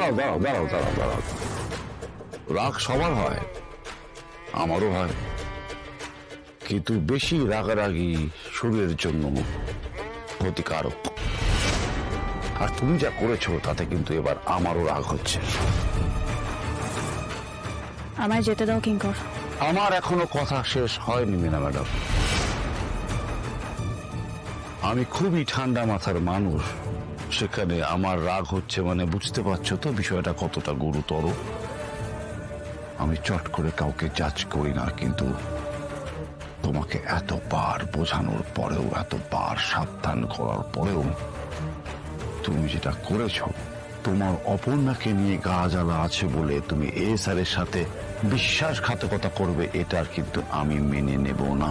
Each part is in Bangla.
দাঁড়াও দাঁড়াও দাঁড়াও দাঁড়াও দাঁড়াও, রাগ সবার হয়, আমারও হয়, কিন্তু বেশি রাগারাগি শরীরের জন্য ক্ষতিকারক। আর তুমি যা করেছো তাতে কিন্তু এবার আমারও রাগ হচ্ছে। আমায় যেতে দাও কিঙ্কর। আমার এখনো কথা শেষ হয়নি মীনা ম্যাডাম। আমি খুবই ঠান্ডা মাথার মানুষ, সেখানে আমার রাগ হচ্ছে মানে বুঝতে পারছো তো বিষয়টা কতটা গুরুতর। আমি চট করে কাউকে জাজ করি না, কিন্তু তোমাকে এতবার বোঝানোর পরেও, এতবার সাবধান করার পরেও তুমি যেটা করেছো, তোমার অপর্ণাকে নিয়ে গা জ্বালা আছে বলে তুমি এ স্যারের সাথে বিশ্বাসঘাতকতা করবে, এটার কিন্তু আমি মেনে নেব না।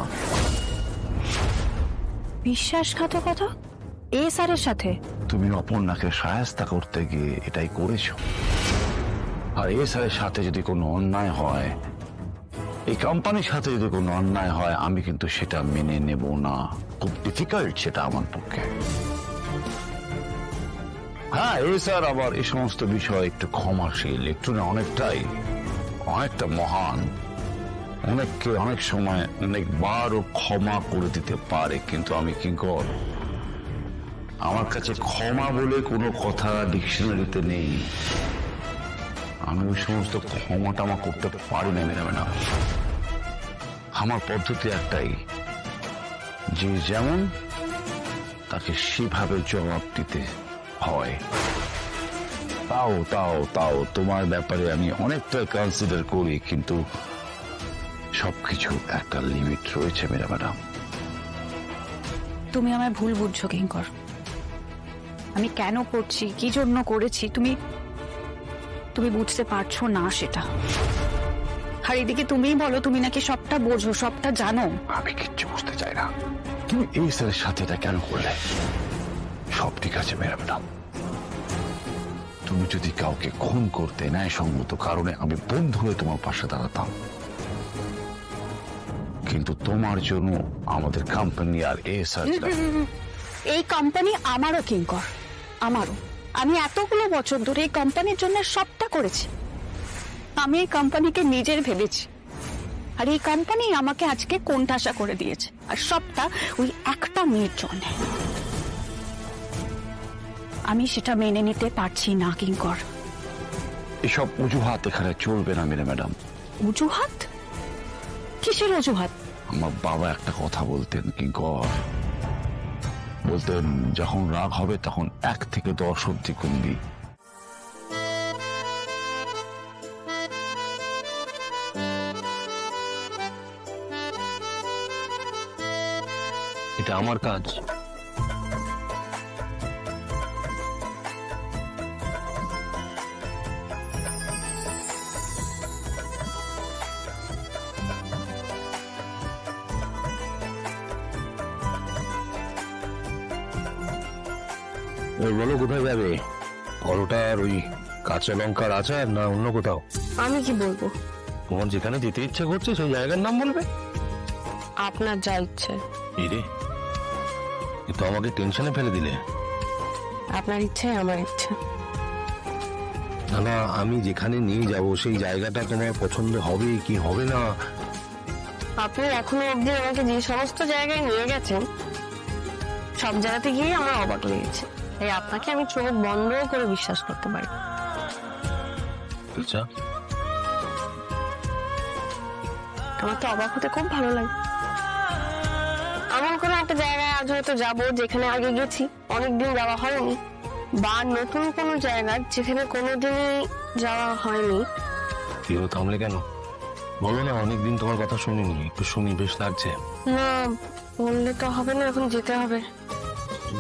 বিশ্বাসঘাতকতা এ স্যারের সাথে? তুমি অপর্ণাকে সাহায্য করতে গিয়ে এটাই করেছো। আর এ স্যারের সাথে যদি কোনো অন্যায় হয়, এই কোম্পানির সাথে যদি কোনো অন্যায় হয়, আমি কিন্তু সেটা মেনে নেব না। খুব ডিফিকাল্ট সেটা আমার পক্ষে। হ্যাঁ, এই স্যার আবার এই সমস্ত বিষয় একটু ক্ষমাশীল, একটু না অনেকটা মহান, অনেককে অনেক সময় অনেকবারও ক্ষমা করে দিতে পারে, কিন্তু আমি কিঙ্কর, আমার কাছে ক্ষমা বলে কোনো কথা ডিকশনারিতে নেই। আমি ওই সমস্ত ক্ষমা টমা করতে পারি না ম্যাডাম। আমার পদ্ধতি একটাই, যে যেমন তাকে সেভাবে জবাব দিতে হয়। তাও তোমার ব্যাপারে আমি অনেকটা কনসিডার করি, কিন্তু সবকিছু একটা লিমিট রয়েছে ম্যাডাম। তুমি আমায় ভুল বুঝছো কিঙ্কর। আমি কেন করছি, কি জন্য করেছি, তুমি বুঝতে পারছো না সেটা। আর এদিকে তুমিই বলো তুমি নাকি সবটা বোঝো, সবটা জানো। আমি কিচ্ছু বুঝতে চাই না। তুমি এই স্যারের সাথে এটা কেন করলে? সব ঠিক আছে ম্যাডাম, তুমি যদি কাউকে খুন করতে ন্যায়সঙ্গত কারণে, আমি বন্ধু হয়ে তোমার পাশে দাঁড়াতাম, কিন্তু তোমার জন্য আমাদের কোম্পানি আর এই কোম্পানি আমারও কিঙ্কর, আমারও। আমি এতগুলো বছর ধরে এই কোম্পানির জন্য সবটা করেছি। আমি এই কোম্পানিকে নিজের ভেবেছি, আর এই কোম্পানি আমাকে আজকে কোণঠাসা করে দিয়েছে, আর সবটা ওই একটা মেয়ের জন্য। আমি সেটা মেনে নিতে পারছি না কিঙ্কর। এসব অজুহাত এখানে চলবে না ম্যাডাম। অজুহাত? কিসের অজুহাত? আমার বাবা একটা কথা বলতেন কিঙ্কর, বলতেন যখন রাগ হবে তখন 1 থেকে 10 অবধি গুনবি। এটা আমার কাজ। বলো কোথায় যাবে? পরোটার ওই কাঁচা লঙ্কার আচার না অন্য কোথাও? আমি কি বলবো? তোমার যেখানে যেতে ইচ্ছা করছে সেই জায়গার নাম বলবে। আপনার যা ইচ্ছে। এরে, তো আমাকে টেনশনে ফেলে দিলে। আপনার ইচ্ছে আমার ইচ্ছে। না, আমি যেখানে নিয়ে যাব সেই জায়গাটা তোমার পছন্দ হবে কি হবে না। আপনি এখনো অবধি আমাকে যে সমস্ত জায়গায় নিয়ে গেছেন, সব জায়গাতে গিয়ে আমার অবাক লেগেছে। তাই আপনাকে আমি চোখ বন্ধ করে বিশ্বাস করতে পারি। আচ্ছা, আমার তো অবাক হতে খুব ভালো লাগে। এমন কোনো একটা জায়গায় আজ হয়তো যাবো যেখানে আগে গেছি, অনেকদিন যাওয়া হয়নি, বা নতুন কোনো জায়গা যেখানে কোনোদিনই যাওয়া হয়নি। কি হলো থামলে কেন? বলো না, অনেকদিন তোমার কথা শুনিনি, একটু শুনি, বেশ লাগছে। না বললে তো হবে না, এখন যেতে হবে।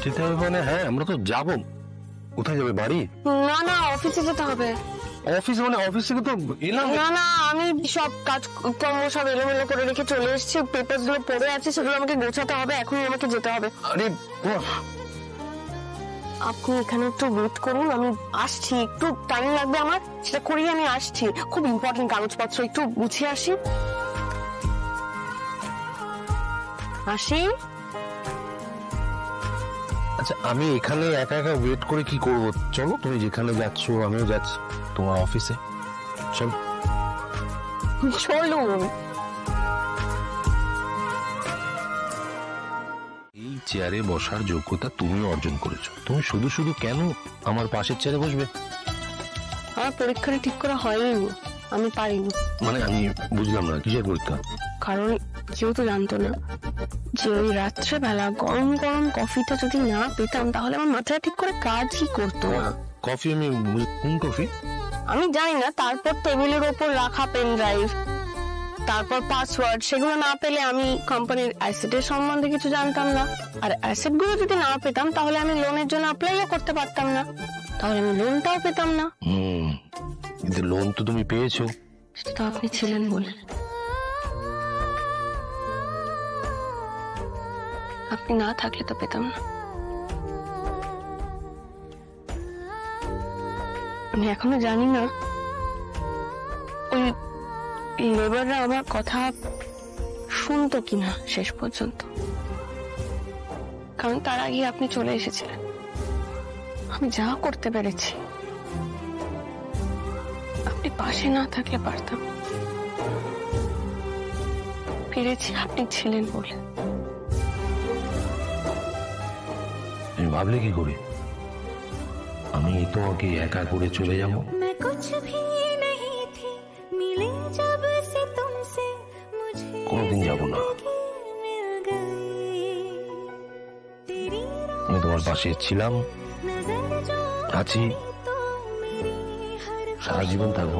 যেতে হবে মানে? হ্যাঁ, আমরা তো যাবো। কোথায় যাবে? বাড়ি? না না, অফিসে যেতে হবে। অফিস মানে? অফিস থেকে তো এলাম। না না, আমি সব কাজ কর্ম সব এলোমেলো করে রেখে চলে এসেছি। পেপারস গুলো পড়ে আছে, সেগুলো আমাকে গোছাতে হবে, এখনই আমাকে যেতে হবে। আরে আপনি এখানে একটু ওয়েট করুন, আমি আসছি। একটু টাইম লাগবে আমার, সেটা করিয়ে আমি আসছি। খুব ইম্পর্টেন্ট কাগজপত্র, একটু গুছিয়ে আসি। আসি। আচ্ছা, আমি এখানে একা একা ওয়েট করে কি করব? চলো, তুমি যেখানে যাচ্ছ আমিও যাচ্ছি তোমার অফিসে। চলো। চলুন। এই চেয়ারে বসার যোগ্যতা তুমি অর্জন করেছো, তুমি শুধু শুধু কেন আমার পাশের চেয়ারে বসবে? আমার পরীক্ষাটা ঠিক করা হয়নি, আমি পারিনি। মানে আমি বুঝলাম না, কিসের পরীক্ষা? কারণ কেউ তো জানতো না যে ওই রাত্রেবেলা গরম গরম কফিটা যদি না পেতাম তাহলে আমার মাথাটা ঠিক করে কাজই করতো না। কফি? আমি কোন কফি? আমি জানি না। তারপর টেবিলের ওপর রাখা পেন ড্রাইভ, তারপর পাসওয়ার্ড, সেগুলো না পেলে আমি কোম্পানির অ্যাসেটের সম্বন্ধে কিছু জানতাম না। আর অ্যাসেট গুলো যদি না পেতাম তাহলে আমি লোনের জন্য অ্যাপ্লাইও করতে পারতাম না, তাহলে আমি লোনটাও পেতাম না। কিন্তু লোন তো তুমি পেয়েছো। সেটা তো আপনি ছিলেন বলে। আপনি না থাকলে তো পেতাম না। আমি এখনো জানি না ওই লেবাররা আমার কথা শুনতো কিনা শেষ পর্যন্ত, কারণ তার আগে আপনি চলে এসেছিলেন। আমি যা করতে পেরেছি আপনি পাশে না থাকলে পারতাম, পেরেছি আপনি ছিলেন বলে। তুমি ভাবলে কি করে আমি তোমাকে একা করে চলে যাবো? কোনদিন যাবো না। আমি তোমার পাশে ছিলাম, আছি, সারা জীবন থাকবো।